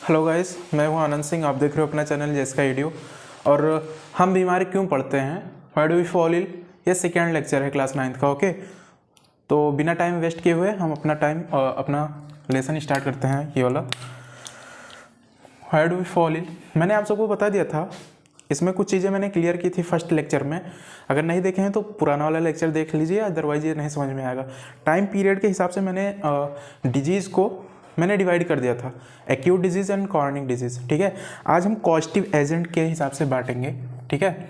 Hello guys, मैं हूं आनंद सिंह। आप देख रहे हो अपना चैनल जेएसका एडियो। और हम बीमारी क्यों पढ़ते हैं, why do we fall ill, ये सेकेंड लेक्चर है क्लास 9th का। ओके, तो बिना टाइम वेस्ट किए हुए हम अपना लेसन स्टार्ट करते हैं। ये वाला why do we fall ill मैंने आप सबको बता दिया था। इसमें कुछ चीज़ें मैंने क्लियर की थी फर्स्ट लेक्चर में। अगर नहीं देखे हैं तो पुराना वाला लेक्चर देख लीजिए, अदरवाइज ये नहीं समझ में आएगा। टाइम पीरियड के हिसाब से मैंने डिजीज़ को मैंने डिवाइड कर दिया था, acute disease and chronic disease. ठीक है, आज हम कॉजेटिव एजेंट के हिसाब से बांटेंगे। ठीक है,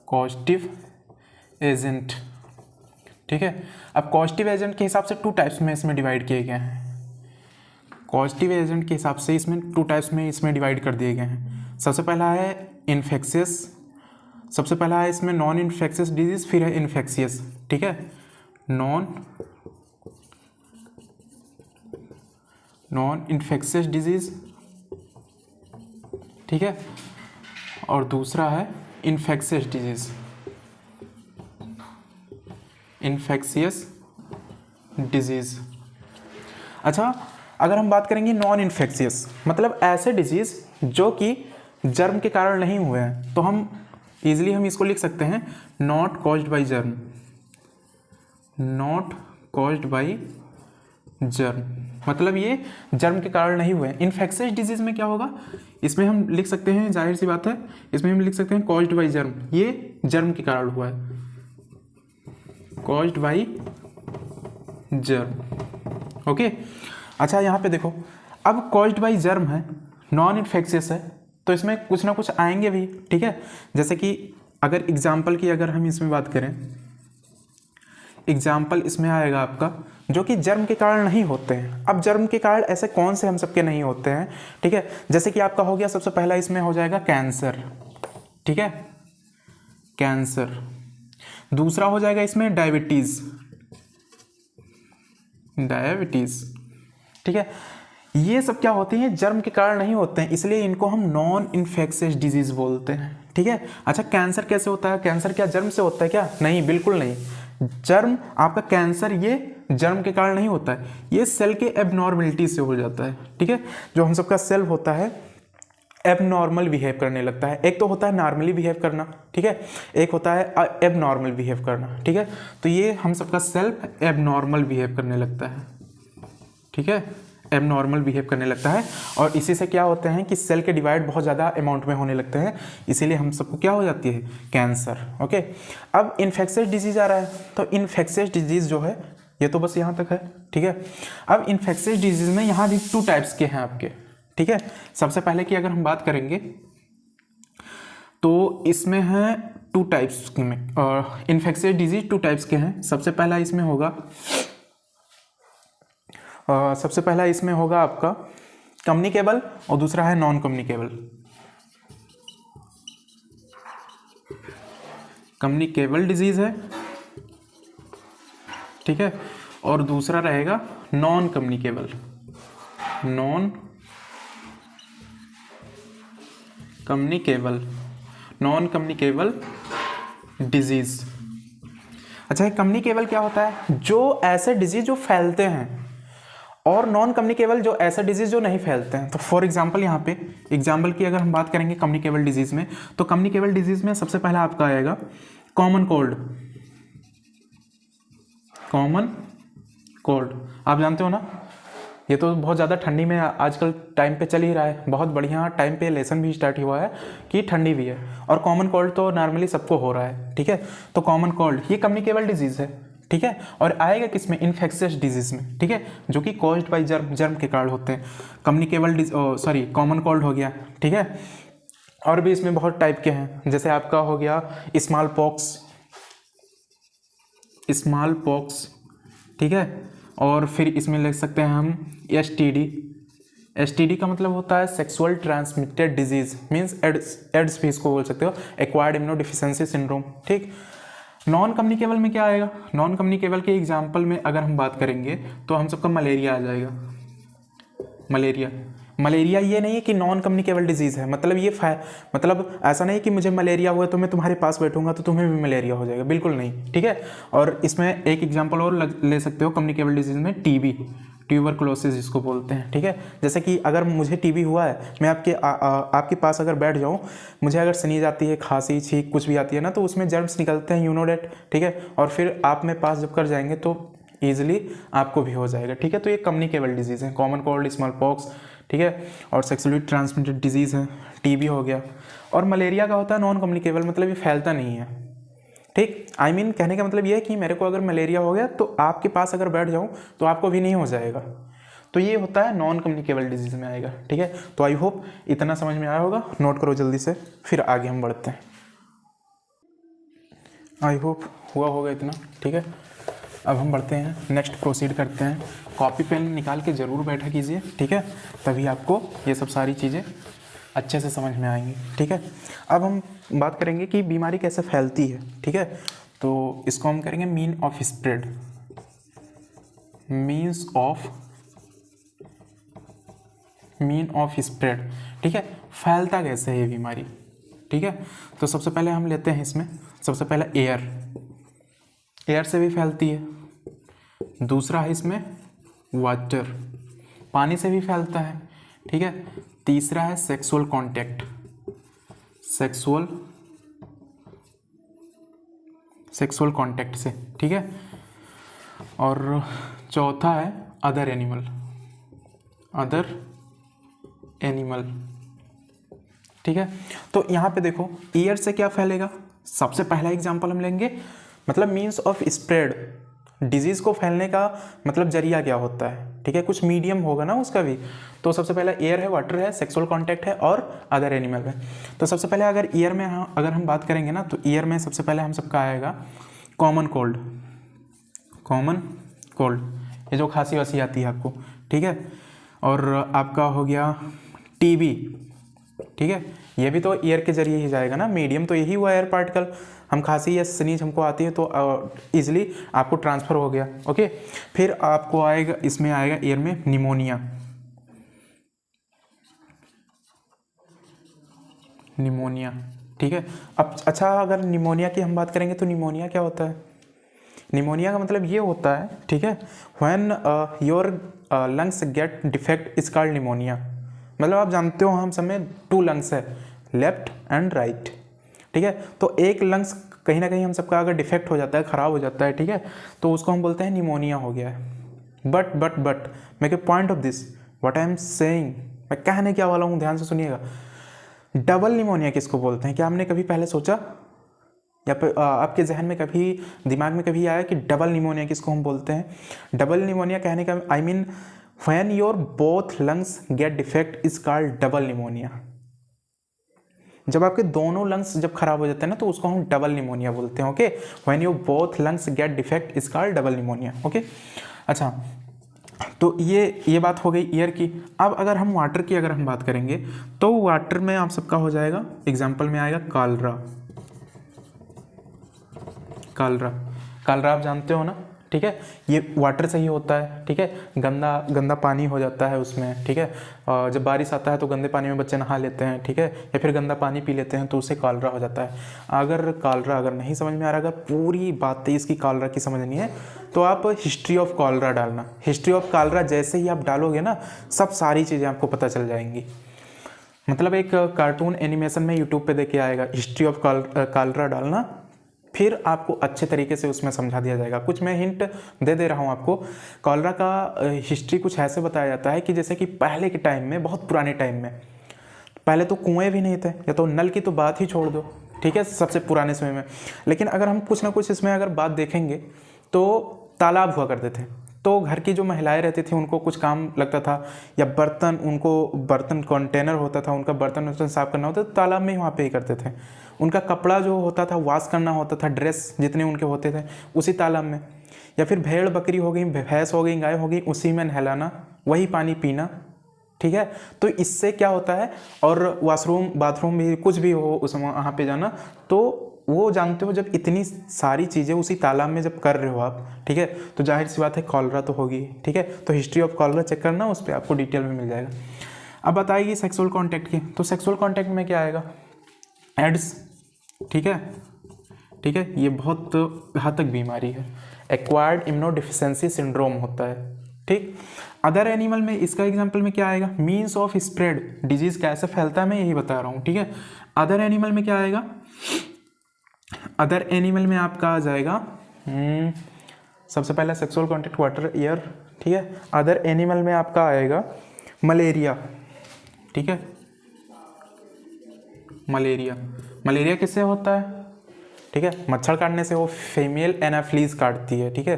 कॉजेटिव एजेंट। ठीक है, अब कॉजेटिव एजेंट के हिसाब से टू टाइप्स में इसमें डिवाइड किए गए हैं। कॉजेटिव एजेंट के हिसाब से इसमें टू टाइप्स में इसमें डिवाइड कर दिए गए हैं। सबसे पहला है इन्फेक्शियस, सबसे पहला है इसमें नॉन इन्फेक्शियस डिजीज़, फिर है इन्फेक्शियस। ठीक है, नॉन इन्फेक्शियस डिजीज़। ठीक है, और दूसरा है इन्फेक्शियस डिजीज़, इन्फेक्शियस डिजीज़। अच्छा, अगर हम बात करेंगे नॉन इन्फेक्शियस, मतलब ऐसे डिजीज़ जो कि जर्म के कारण नहीं हुए हैं, तो हम इजीली इसको लिख सकते हैं not caused by germ, not caused by germ, मतलब ये जर्म के कारण नहीं हुए। इन्फेक्शियस डिजीज़ में क्या होगा, इसमें हम लिख सकते हैं, जाहिर सी बात है, इसमें हम लिख सकते हैं कॉज्ड बाय जर्म, ये जर्म के कारण हुआ है, कॉज्ड बाय जर्म। ओके, अच्छा यहाँ पे देखो, अब कॉज्ड बाय जर्म है, नॉन इन्फेक्शियस है, तो इसमें कुछ ना कुछ आएंगे भी। ठीक है, जैसे कि अगर एग्जाम्पल की अगर हम इसमें बात करें, एग्जाम्पल इसमें आएगा आपका जो कि जर्म के कारण नहीं होते हैं। अब जर्म के कारण ऐसे कौन से हम सबके नहीं होते हैं। ठीक है, जैसे कि आपका हो गया, सबसे पहला इसमें हो जाएगा कैंसर। ठीक है, कैंसर। दूसरा हो जाएगा इसमें डायबिटीज़, डायबिटीज़। ठीक है, ये सब क्या होते हैं, जर्म के कारण नहीं होते हैं, इसलिए इनको हम नॉन इन्फेक्शियस डिजीज़ बोलते हैं। ठीक है, अच्छा कैंसर कैसे होता है, कैंसर क्या जर्म से होता है क्या? नहीं, बिल्कुल नहीं। जर्म आपका कैंसर ये जर्म के कारण नहीं होता है, ये सेल के एबनॉर्मलिटी से हो जाता है। ठीक है, जो हम सबका सेल होता है एबनॉर्मल बिहेव करने लगता है। एक तो होता है नॉर्मली बिहेव करना, ठीक है, एक होता है एबनॉर्मल बिहेव करना। ठीक है, तो ये हम सबका सेल्फ एबनॉर्मल बिहेव करने लगता है। ठीक है, एबनॉर्मल बिहेव करने लगता है, और इसी से क्या होते हैं कि सेल के डिवाइड बहुत ज़्यादा अमाउंट में होने लगते हैं, इसीलिए हम सबको क्या हो जाती है, कैंसर। ओके, अब इन्फेक्शियस डिजीज़ आ रहा है, तो इन्फेक्शियस डिजीज़ जो है ये तो बस यहाँ तक है। ठीक है, अब इन्फेक्शियस डिजीज़ में यहाँ भी टू टाइप्स के हैं आपके। ठीक है, सबसे पहले की अगर हम बात करेंगे तो इसमें है टू टाइप्स में, और इन्फेक्शियस डिजीज टू टाइप्स के हैं। सबसे पहला इसमें होगा आपका कम्युनिकेबल, और दूसरा है नॉन कम्युनिकेबल। कम्युनिकेबल डिजीज है, ठीक है, और दूसरा रहेगा non communicable, non communicable, non communicable disease. अच्छा, कम्युनिकेबल क्या होता है, जो ऐसे डिजीज जो फैलते हैं, और नॉन कम्युनिकेबल जो ऐसे डिजीज जो नहीं फैलते हैं। तो फॉर एग्जांपल यहाँ पे एग्जांपल की अगर हम बात करेंगे कम्युनिकेबल डिजीज में, तो कम्युनिकेबल डिजीज में सबसे पहला आपका आएगा कॉमन कोल्ड। कॉमन कोल्ड आप जानते हो ना, ये तो बहुत ज़्यादा ठंडी में आजकल टाइम पे चल ही रहा है, बहुत बढ़िया टाइम पे लेसन भी स्टार्ट हुआ है कि ठंडी भी है, और कॉमन कोल्ड तो नॉर्मली सबको हो रहा है। ठीक है, तो कॉमन कोल्ड ये कम्युनिकेबल डिजीज़ है। ठीक है, और आएगा किसमें, इन्फेक्शियस डिजीज़ में। ठीक है, जो कि कॉज्ड बाय जर्म के कारण होते हैं। कॉमन कोल्ड हो गया। ठीक है, और भी इसमें बहुत टाइप के हैं, जैसे आपका हो गया स्मॉल पॉक्स। ठीक है, और फिर इसमें लिख सकते हैं हम एसटीडी का मतलब होता है sexual transmitted disease, means AIDS भी इसको बोल सकते हो, एक्वायर्ड इम्यूनोडेफिशिएंसी सिंड्रोम। ठीक, नॉन कम्युनिकेबल में क्या आएगा, नॉन कम्युनिकेबल के एग्जाम्पल में अगर हम बात करेंगे तो हम सबका मलेरिया आ जाएगा। मलेरिया ये नहीं है कि नॉन कम्युनिकेबल डिजीज़ है, मतलब ये मतलब ऐसा नहीं कि मुझे मलेरिया हुआ तो मैं तुम्हारे पास बैठूंगा तो तुम्हें भी मलेरिया हो जाएगा, बिल्कुल नहीं, ठीक है। और इसमें एक एग्जांपल और ले सकते हो कम्युनिकेबल डिजीज़ में, टीबी, ट्यूबरकुलोसिस जिसको बोलते हैं, ठीक है। जैसे कि अगर मुझे टीबी हुआ है, मैं आपके पास अगर बैठ जाऊँ, मुझे अगर स्नीज आती है, खांसी, छींक कुछ भी आती है ना, तो उसमें जर्म्स निकलते हैं, यू नो डेट, ठीक है। और फिर आप मेरे पास जब कर जाएंगे तो ईजिली आपको भी हो जाएगा, ठीक है। तो ये कम्युनिकेबल डिजीज़ है, कॉमन कोल्ड, स्मॉल पॉक्स, ठीक है। और सेक्सुअली ट्रांसमिटेड डिजीज़ है, टीबी हो गया। और मलेरिया का होता है नॉन कम्युनिकेबल, मतलब ये फैलता नहीं है, ठीक। आई मीन कहने का मतलब ये है कि मेरे को अगर मलेरिया हो गया तो आपके पास अगर बैठ जाऊँ तो आपको भी नहीं हो जाएगा, तो ये होता है नॉन कम्युनिकेबल डिजीज़ में आएगा, ठीक है। तो आई होप इतना समझ में आया होगा, नोट करो जल्दी से, फिर आगे हम बढ़ते हैं। आई होप हुआ होगा इतना, ठीक है। अब हम बढ़ते हैं, नेक्स्ट प्रोसीड करते हैं। कॉपी पेन निकाल के ज़रूर बैठा कीजिए, ठीक है, तभी आपको ये सब सारी चीज़ें अच्छे से समझ में आएंगी, ठीक है। अब हम बात करेंगे कि बीमारी कैसे फैलती है, ठीक है। तो इसको हम करेंगे mean of spread, mean of spread, ठीक है। फैलता कैसे है ये बीमारी, ठीक है। तो सबसे पहले हम लेते हैं इसमें, सबसे पहले एयर से भी फैलती है। दूसरा है इसमें वाटर, पानी से भी फैलता है, ठीक है। तीसरा है सेक्सुअल कांटेक्ट, सेक्सुअल कांटेक्ट से, ठीक है। और चौथा है अदर एनिमल, ठीक है। तो यहाँ पे देखो ईयर से क्या फैलेगा, सबसे पहला एग्जांपल हम लेंगे, मतलब मीन्स ऑफ स्प्रेड, डिजीज़ को फैलने का मतलब जरिया क्या होता है, ठीक है। कुछ मीडियम होगा ना उसका भी। तो सबसे पहला एयर है, वाटर है, सेक्सुअल कांटेक्ट है और अदर एनिमल है। तो सबसे पहले अगर ईयर में अगर हम बात करेंगे ना, तो ईयर में सबसे पहले हम सबका आएगा कॉमन कोल्ड, ये जो खांसी वासी आती है आपको, ठीक है। और आपका हो गया टीबी, ठीक है, ये भी तो एयर के जरिए ही जाएगा ना, मीडियम तो यही हुआ एयर पार्टिकल। हम खांसी या स्नीज हमको आती है तो इजीली आपको ट्रांसफ़र हो गया, ओके। फिर आपको आएगा, इसमें आएगा एयर में निमोनिया, ठीक है। अब अच्छा, अगर निमोनिया की हम बात करेंगे तो निमोनिया क्या होता है, निमोनिया का मतलब ये होता है, ठीक है, when your lungs get defect is called pneumonia. मतलब आप जानते हो हम सब में 2 लंग्स है, लेफ्ट एंड राइट, ठीक है। तो एक लंग्स कहीं ना कहीं हम सबका अगर डिफेक्ट हो जाता है, ख़राब हो जाता है, ठीक है, तो उसको हम बोलते हैं निमोनिया हो गया है। But make a point of this, what I am saying, मैं कहने क्या वाला हूँ, ध्यान से सुनिएगा। डबल निमोनिया किसको बोलते हैं, क्या हमने कभी पहले सोचा, या आपके जहन में कभी, दिमाग में कभी आया कि डबल निमोनिया किसको हम बोलते हैं। डबल निमोनिया कहने का I mean when your both lungs get defect is called double pneumonia. जब आपके दोनों लंग्स जब खराब हो जाते हैं ना, तो उसको हम डबल निमोनिया बोलते हैं, okay. When your both lungs get defect is called double pneumonia, okay. अच्छा, तो ये बात हो गई ईयर की। अब अगर हम वाटर की अगर हम बात करेंगे, तो वाटर में आप सबका हो जाएगा, एग्जाम्पल में आएगा कालरा आप जानते हो ना, ठीक है, ये वाटर से ही होता है, ठीक है। गंदा पानी हो जाता है उसमें, ठीक है। जब बारिश आता है तो गंदे पानी में बच्चे नहा लेते हैं, ठीक है, या फिर गंदा पानी पी लेते हैं, तो उससे कालरा हो जाता है। अगर नहीं समझ में आ रहा, अगर पूरी बातें इसकी कालरा की समझनी है, तो आप हिस्ट्री ऑफ कालरा डालना। हिस्ट्री ऑफ कालरा जैसे ही आप डालोगे ना, सब सारी चीज़ें आपको पता चल जाएंगी। मतलब एक कार्टून एनिमेशन में यूट्यूब पे देके आएगा, हिस्ट्री ऑफ कालरा डालना, फिर आपको अच्छे तरीके से उसमें समझा दिया जाएगा। कुछ मैं हिंट दे रहा हूँ आपको। कॉलरा का हिस्ट्री कुछ ऐसे बताया जाता है कि जैसे कि पहले के टाइम में, बहुत पुराने टाइम में, पहले तो कुएं भी नहीं थे, या तो नल की तो बात ही छोड़ दो, ठीक है, सबसे पुराने समय में। लेकिन अगर हम कुछ ना कुछ इसमें अगर बात देखेंगे तो तालाब हुआ करते थे, तो घर की जो महिलाएं रहती थी उनको कुछ काम लगता था, या बर्तन कंटेनर होता था, उनका बर्तन साफ करना होता था, तो तालाब में ही वहाँ पे ही करते थे। उनका कपड़ा जो होता था वॉश करना होता था, ड्रेस जितने उनके होते थे उसी तालाब में। या फिर भेड़ बकरी हो गई, भैंस हो गई, गाय हो गई, उसी में नहलाना, वही पानी पीना, ठीक है। तो इससे क्या होता है, और वॉशरूम बाथरूम भी कुछ भी हो उस वहाँ पे जाना, तो वो जानते हो जब इतनी सारी चीज़ें उसी तालाब में जब कर रहे हो आप, ठीक है, तो जाहिर सी बात है कॉलरा तो होगी, ठीक है। तो हिस्ट्री ऑफ कॉलरा चेक करना, उस पर आपको डिटेल में मिल जाएगा। अब बताइए सेक्सुअल कॉन्टैक्ट की, तो सेक्सुअल कॉन्टैक्ट में क्या आएगा, एड्स, ठीक है, ठीक है, ये बहुत घातक बीमारी है, एक्वायर्ड इम्यूनोडेफिशिएंसी सिंड्रोम होता है, ठीक। अदर एनिमल में इसका एग्जांपल में क्या आएगा, मीन्स ऑफ स्प्रेड, डिजीज कैसे फैलता है मैं यही बता रहा हूँ, ठीक है। अदर एनिमल में क्या आएगा, अदर एनिमल में आपका आ जाएगा सबसे पहले सेक्सुअल कॉन्टैक्ट, वाटर, एयर, ठीक है। अदर एनिमल में आपका आएगा मलेरिया, ठीक है, मलेरिया, मलेरिया किससे होता है, ठीक है, मच्छर काटने से, वो फीमेल एनाफ्लीज काटती है, ठीक है,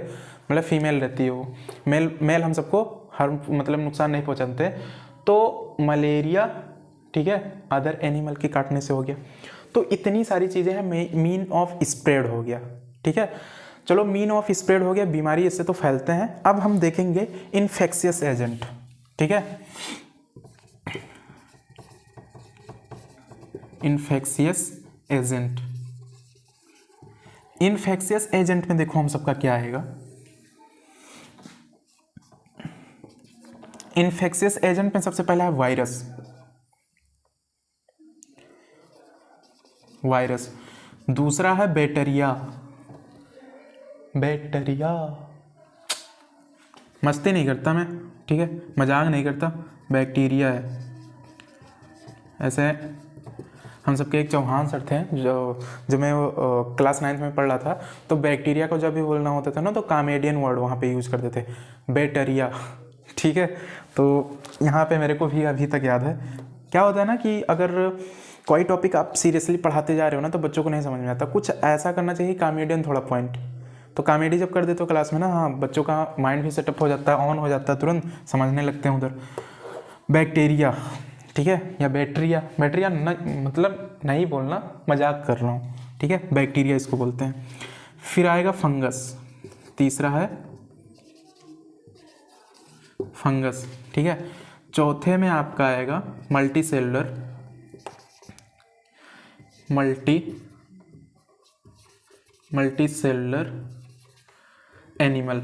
मतलब फीमेल रहती है वो, मेल हम सबको हर मतलब नुकसान नहीं पहुंचाते, तो मलेरिया, ठीक है, अदर एनिमल के काटने से हो गया। तो इतनी सारी चीज़ें हैं, मीन ऑफ स्प्रेड हो गया, ठीक है। चलो मीन ऑफ स्प्रेड हो गया, बीमारी इससे तो फैलते हैं। अब हम देखेंगे इन्फेक्शियस एजेंट, ठीक है, इन्फेक्शियस एजेंट, इन्फेक्शियस एजेंट में देखो हम सबका क्या आएगा, इन्फेक्शियस एजेंट में सबसे पहला है वायरस, वायरस, दूसरा है बैक्टीरिया, बैक्टीरिया, मस्ती नहीं करता मैं, ठीक है, मजाक नहीं करता, बैक्टीरिया है। ऐसे हम सबके एक चौहान सर थे जो मैं क्लास 9th में पढ़ रहा था, तो बैक्टीरिया को जब भी बोलना होता था ना तो कॉमेडियन वर्ड वहाँ पे यूज़ करते थे, बैक्टीरिया, ठीक है। तो यहाँ पे मेरे को भी अभी तक याद है, क्या होता है ना कि अगर कोई टॉपिक आप सीरियसली पढ़ाते जा रहे हो ना तो बच्चों को नहीं समझ में आता, कुछ ऐसा करना चाहिए कॉमेडियन थोड़ा पॉइंट, तो कॉमेडी जब कर देते हो क्लास में ना, हाँ बच्चों का माइंड भी सेटअप हो जाता है, ऑन हो जाता है, तुरंत समझने लगते हैं उधर। बैक्टीरिया, ठीक है, या बैक्टीरिया, बैक्टीरिया मतलब नहीं बोलना, मजाक कर रहा हूँ, ठीक है, बैक्टीरिया इसको बोलते हैं। फिर आएगा फंगस, तीसरा है फंगस, ठीक है। चौथे में आपका आएगा multi cellular, multi cellular animal,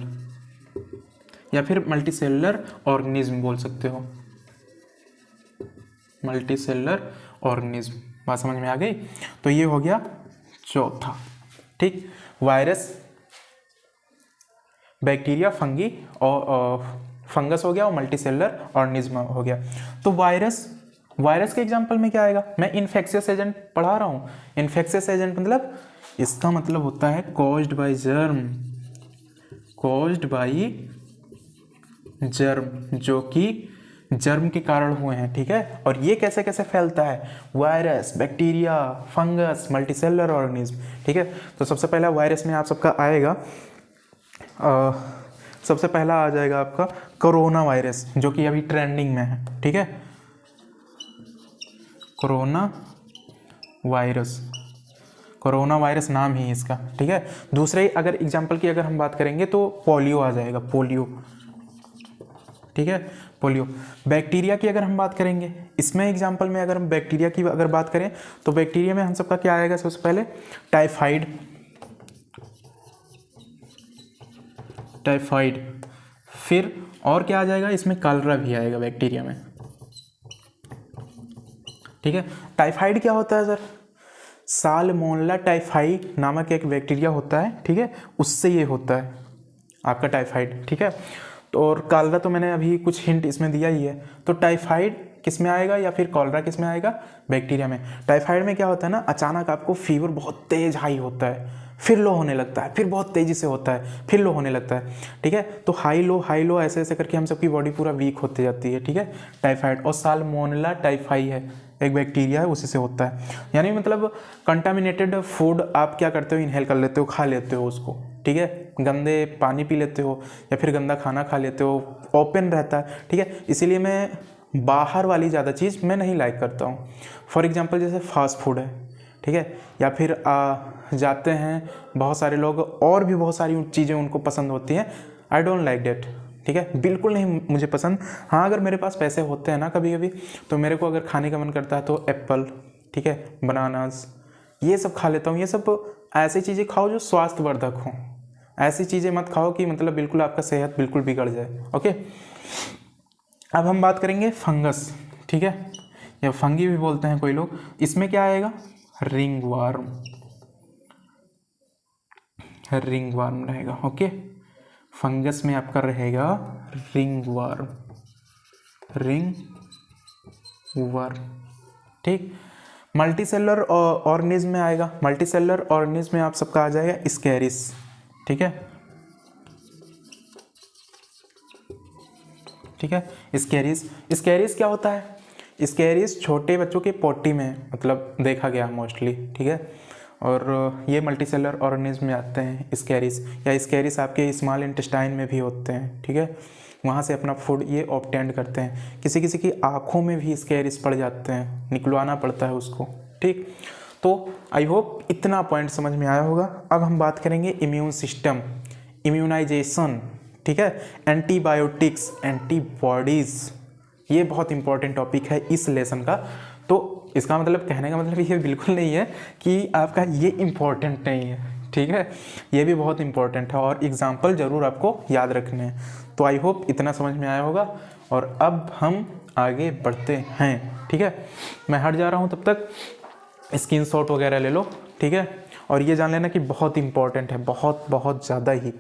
या फिर मल्टी सेलुलर ऑर्गेनिज्म बोल सकते हो, मल्टी सेलुलर ऑर्गेनिज्म, बात समझ में आ गई। तो ये हो गया चौथा, ठीक, वायरस, बैक्टीरिया, फंगी और फंगस हो गया, और मल्टी सेलुलर ऑर्गेनिज्म हो गया। तो वायरस के एग्जांपल में क्या आएगा, मैं इन्फेक्शियस एजेंट पढ़ा रहा हूँ, इन्फेक्शियस एजेंट मतलब इसका मतलब होता है caused by germ, caused by germ, जो कि जर्म के कारण हुए हैं, ठीक है। और ये कैसे कैसे फैलता है, virus, bacteria, fungus, multicellular organism, ठीक है। तो सबसे पहला वायरस में आप सबका आएगा, सबसे पहला आ जाएगा आपका कोरोना वायरस, जो कि अभी ट्रेंडिंग में है, ठीक है, कोरोना वायरस, कोरोना वायरस नाम ही इसका, ठीक है। दूसरे अगर एग्जांपल की अगर हम बात करेंगे तो पोलियो आ जाएगा, पोलियो, ठीक है, पोलियो। बैक्टीरिया की अगर हम बात करेंगे, इसमें एग्जांपल में अगर हम बैक्टीरिया की अगर बात करें तो बैक्टीरिया में हम सबका क्या आएगा, सबसे पहले टाइफाइड, टाइफाइड, फिर और क्या आ जाएगा, इसमें कॉलरा भी आएगा बैक्टीरिया में, ठीक है। टाइफाइड क्या होता है सर, साल्मोनेला टाइफाई नामक एक बैक्टीरिया होता है, ठीक है, उससे ये होता है आपका टाइफाइड, ठीक है। तो और कॉलरा तो मैंने अभी कुछ हिंट इसमें दिया ही है। तो टाइफाइड किस में आएगा या फिर कॉलरा किस में आएगा, बैक्टीरिया में। टाइफाइड में क्या होता है ना, अचानक आपको फीवर बहुत तेज हाई होता है, फिर लो होने लगता है, फिर बहुत तेज़ी से होता है, फिर लो होने लगता है, ठीक है। तो हाई लो ऐसे ऐसे करके हम सबकी बॉडी पूरा वीक होती जाती है, ठीक है, टाइफाइड। और साल्मोनेला टाइफाई है एक बैक्टीरिया है, उसी से होता है। यानी मतलब कंटामिनेटेड फूड आप क्या करते हो, इनहेल कर लेते हो, खा लेते हो उसको, ठीक है, गंदे पानी पी लेते हो या फिर गंदा खाना खा लेते हो, ओपन रहता है, ठीक है। इसीलिए मैं बाहर वाली ज़्यादा चीज़ मैं नहीं लाइक करता हूँ। फॉर एग्जांपल जैसे फास्ट फूड है, ठीक है, या फिर जाते हैं बहुत सारे लोग और भी बहुत सारी चीज़ें उनको पसंद होती हैं, आई डोंट लाइक डेट, ठीक है, बिल्कुल नहीं मुझे पसंद। हाँ अगर मेरे पास पैसे होते हैं ना कभी कभी, तो मेरे को अगर खाने का मन करता है तो एप्पल, ठीक है, बनानास, ये सब खा लेता हूँ। ये सब ऐसी चीज़ें खाओ जो स्वास्थ्यवर्धक हों, ऐसी चीज़ें मत खाओ कि मतलब बिल्कुल आपका सेहत बिल्कुल बिगड़ जाए, ओके। अब हम बात करेंगे फंगस, ठीक है, या फंगी भी बोलते हैं कोई लोग। इसमें क्या आएगा, रिंग वार्म, रिंग वार्म रहेगा। ओके, फंगस में आपका रहेगा रिंग वार्म, रिंग वर्म। ठीक, मल्टीसेलर ऑर्गेनिज्म में आएगा, मल्टीसेलर ऑर्गेनिज्म में आप सबका आ जाएगा स्कैरिस। ठीक है, ठीक है, स्कैरिस। स्कैरिस क्या होता है, स्कैरिस छोटे बच्चों के पोटी में मतलब देखा गया मोस्टली। ठीक है, और ये मल्टीसेलर ऑर्गेनिज्म में आते हैं स्कैरिस, या स्कैरिस आपके स्मॉल इंटेस्टाइन में भी होते हैं। ठीक है, वहाँ से अपना फूड ये ऑब्टेंड करते हैं। किसी किसी की आँखों में भी स्कैरिस पड़ जाते हैं, निकलवाना पड़ता है उसको। ठीक, तो आई होप इतना पॉइंट समझ में आया होगा। अब हम बात करेंगे इम्यून सिस्टम, इम्यूनाइजेशन। ठीक है, एंटीबायोटिक्स, एंटीबॉडीज़, ये बहुत इंपॉर्टेंट टॉपिक है इस लेसन का। तो इसका मतलब, कहने का मतलब ये बिल्कुल नहीं है कि आपका ये इम्पॉर्टेंट नहीं है। ठीक है, ये भी बहुत इंपॉर्टेंट है और एग्जाम्पल ज़रूर आपको याद रखने हैं। तो आई होप इतना समझ में आया होगा और अब हम आगे बढ़ते हैं। ठीक है, मैं हट जा रहा हूँ, तब तक स्क्रीनशॉट वगैरह ले लो। ठीक है, और ये जान लेना कि बहुत इंपॉर्टेंट है, बहुत बहुत ज़्यादा ही।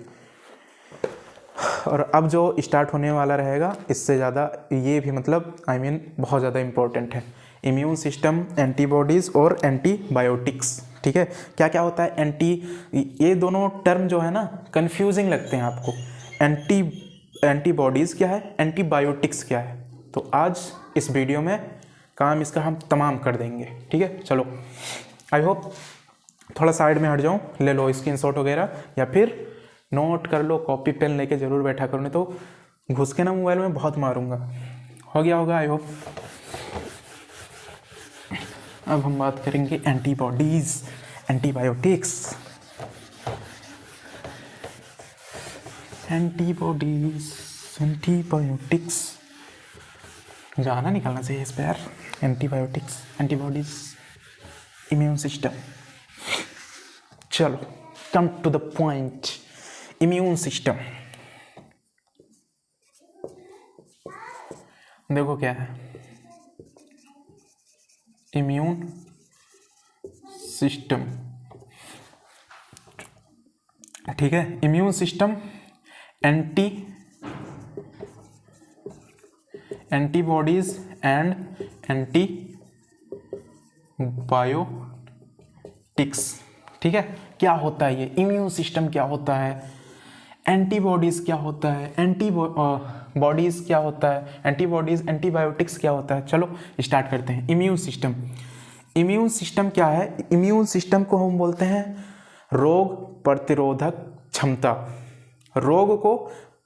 और अब जो स्टार्ट होने वाला रहेगा इससे ज़्यादा ये भी मतलब बहुत ज़्यादा इंपॉर्टेंट है। इम्यून सिस्टम, एंटीबॉडीज़ और एंटीबायोटिक्स। ठीक है, क्या क्या होता है ये दोनों टर्म जो है ना कंफ्यूजिंग लगते हैं आपको। एंटीबॉडीज़ क्या है, एंटीबायोटिक्स क्या है, तो आज इस वीडियो में काम इसका हम तमाम कर देंगे। ठीक है, चलो आई होप थोड़ा साइड में हट जाऊँ, ले लो स्क्रीनशॉट वगैरह या फिर नोट कर लो, कॉपी पेन लेके ज़रूर बैठा करो, नहीं तो घुस के ना मोबाइल में बहुत मारूंगा। हो गया होगा आई होप। अब हम बात करेंगे एंटीबॉडीज़, एंटीबायोटिक्स। एंटीबॉडीज़, एंटीबायोटिक्स, गाना निकालना चाहिए इस पर यार। Antibiotics, antibodies, immune system. चलो come to the point. Immune system देखो क्या है, इम्यून सिस्टम। ठीक है, immune system antibodies and antibiotics. ठीक है, क्या होता है ये इम्यून सिस्टम, क्या होता है एंटीबॉडीज़, क्या होता है बॉडीज़, क्या होता है एंटीबॉडीज़, एंटीबायोटिक्स क्या होता है। चलो स्टार्ट करते हैं। इम्यून सिस्टम, इम्यून सिस्टम क्या है, इम्यून सिस्टम को हम बोलते हैं रोग प्रतिरोधक क्षमता। रोग को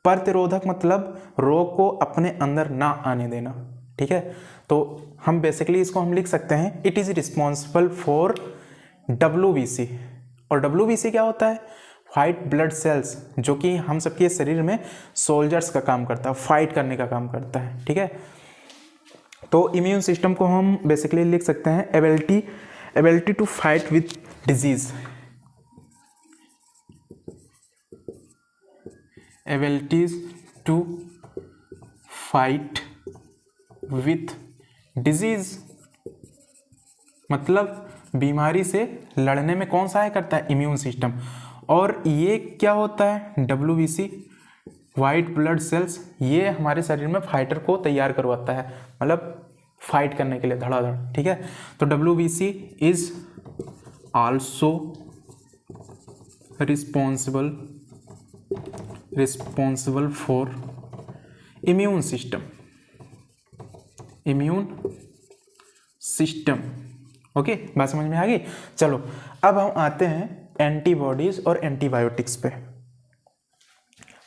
प्रतिरोधक मतलब रोग को अपने अंदर ना आने देना। ठीक है, तो हम बेसिकली इसको हम लिख सकते हैं it is responsible for WBC। और WBC क्या होता है, वाइट ब्लड सेल्स, जो कि हम सबके शरीर में सोल्जर्स का काम करता है, फाइट करने का काम करता है। ठीक है, तो इम्यून सिस्टम को हम बेसिकली लिख सकते हैं ability to fight with disease, abilities to fight with disease, मतलब बीमारी से लड़ने में कौन सहाय करता है, इम्यून सिस्टम। और ये क्या होता है, WBC, वाइट ब्लड सेल्स, ये हमारे शरीर में फाइटर को तैयार करवाता है, मतलब फाइट करने के लिए धड़ाधड़। ठीक है, तो WBC is also responsible for immune system, immune system. Okay, बात समझ में आ गई। चलो अब हम आते हैं एंटीबॉडीज और एंटीबायोटिक्स पे।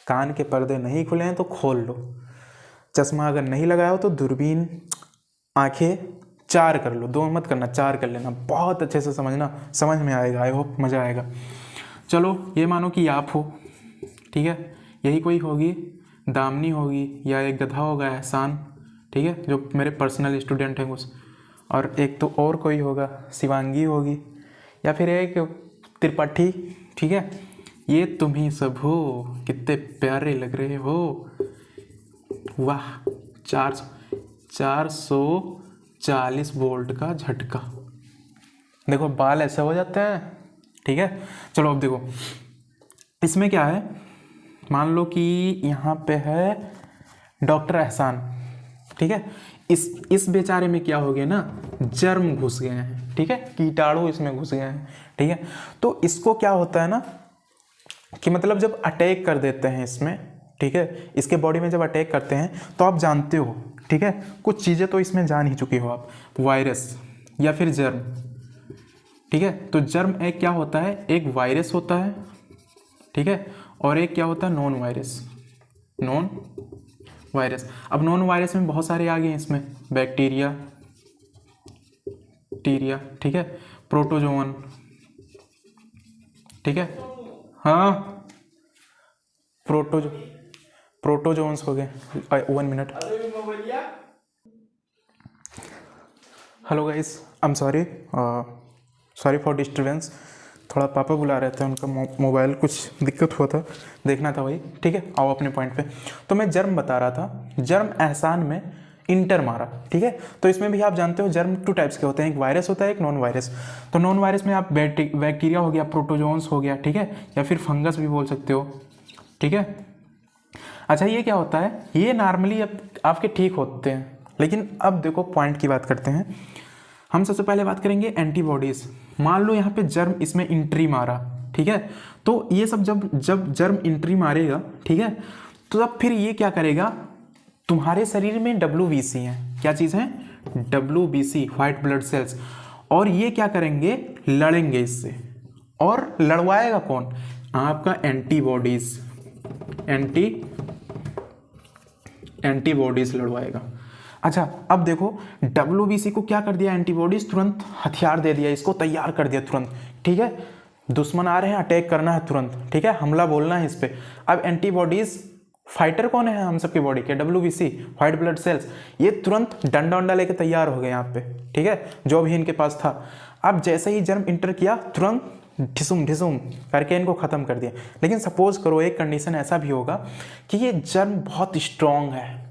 कान के पर्दे नहीं खुले हैं तो खोल लो, चश्मा अगर नहीं लगाया हो तो दूरबीन, आंखें 4 कर लो, 2 मत करना, 4 कर लेना, बहुत अच्छे से समझना, समझ में आएगा, आई होप मज़ा आएगा। चलो ये मानो कि आप हो, ठीक है, यही कोई होगी, दामिनी होगी, या एक गधा होगा एहसान, ठीक है, जो मेरे पर्सनल स्टूडेंट हैं उस, और एक तो और कोई होगा शिवांगी होगी, या फिर एक त्रिपाठी। ठीक है, ये तुम ही सब हो, कितने प्यारे लग रहे हो, वाह। 440 वोल्ट का झटका। देखो बाल ऐसे हो जाते हैं, ठीक है। चलो अब देखो इसमें क्या है, मान लो कि यहाँ पे है डॉक्टर एहसान, ठीक है। इस बेचारे में क्या हो गया ना, जर्म घुस गए हैं, ठीक है, कीटाणु इसमें घुस गए हैं, ठीक है। तो इसको क्या होता है ना कि मतलब जब अटैक कर देते हैं इसमें, ठीक है, इसके बॉडी में जब अटैक करते हैं तो आप जानते हो, ठीक है, कुछ चीज़ें तो इसमें जान ही चुके हो आप, वायरस या फिर जर्म, ठीक है। तो जर्म एक क्या होता है, एक वायरस होता है, ठीक है, और एक क्या होता है, नॉन वायरस। नॉन वायरस, अब नॉन वायरस में बहुत सारे आ गए हैं इसमें, बैक्टीरिया, ठीक है, प्रोटोजोन, ठीक है, हाँ प्रोटोजोन्स हो गए। 1 minute. Hello guys, I am sorry for disturbance. थोड़ा पापा बुला रहे थे, उनका मोबाइल कुछ दिक्कत हुआ था, देखना था वही, ठीक है। आओ अपने पॉइंट पे। तो मैं जर्म बता रहा था, जर्म एहसान में इंटर मारा, ठीक है। तो इसमें भी आप जानते हो जर्म 2 टाइप्स के होते हैं, एक वायरस होता है, एक नॉन वायरस। तो नॉन वायरस में आप बैक्टीरिया हो गया, प्रोटोजोन्स हो गया, ठीक है, या फिर फंगस भी बोल सकते हो, ठीक है। अच्छा ये क्या होता है, ये नॉर्मली आपके ठीक होते हैं, लेकिन अब देखो पॉइंट की बात करते हैं। हम सबसे पहले बात करेंगे एंटीबॉडीज। मान लो यहाँ पे जर्म इसमें इंट्री मारा, ठीक है। तो ये सब जब जर्म इंट्री मारेगा, ठीक है, तो तब फिर ये क्या करेगा, तुम्हारे शरीर में WBC है, क्या चीज़ है, WBC, व्हाइट ब्लड सेल्स, और ये क्या करेंगे, लड़ेंगे इससे। और लड़वाएगा कौन, आपका एंटीबॉडीज, एंटीबॉडीज लड़वाएगा। अच्छा अब देखो WBC को क्या कर दिया एंटीबॉडीज, तुरंत हथियार दे दिया, इसको तैयार कर दिया तुरंत, ठीक है। दुश्मन आ रहे हैं, अटैक करना है तुरंत, ठीक है, हमला बोलना है इस पे। अब एंटीबॉडीज, फाइटर कौन है हम सबकी बॉडी के, WBC, व्हाइट ब्लड सेल्स, ये तुरंत डंडा वंडा लेके तैयार हो गए यहाँ पे, ठीक है, जो भी इनके पास था। अब जैसे ही जर्म इंटर किया, तुरंत ढिसुम करके इनको ख़त्म कर दिया। लेकिन सपोज करो एक कंडीशन ऐसा भी होगा कि ये जर्म बहुत स्ट्रॉन्ग है,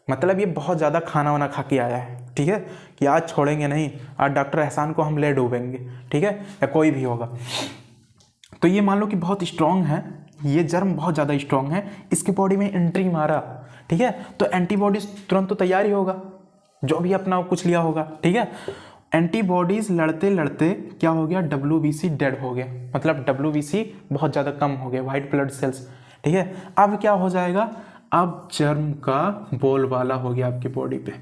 मतलब ये बहुत ज़्यादा खाना वाना खा के आया है, ठीक है, कि आज छोड़ेंगे नहीं, आज डॉक्टर एहसान को हम ले डूबेंगे, ठीक है, या कोई भी होगा। तो ये मान लो कि बहुत स्ट्रॉन्ग है, ये जर्म बहुत ज़्यादा स्ट्रॉन्ग है, इसकी बॉडी में एंट्री मारा, ठीक है, तो एंटीबॉडीज तुरंत तो तैयार ही होगा, जो भी अपना कुछ लिया होगा, ठीक है। एंटीबॉडीज लड़ते लड़ते क्या हो गया, WBC डेड हो गया, मतलब WBC बहुत ज़्यादा कम हो गया, व्हाइट ब्लड सेल्स, ठीक है। अब क्या हो जाएगा, अब जर्म का बोलबाला हो गया आपकी बॉडी पे,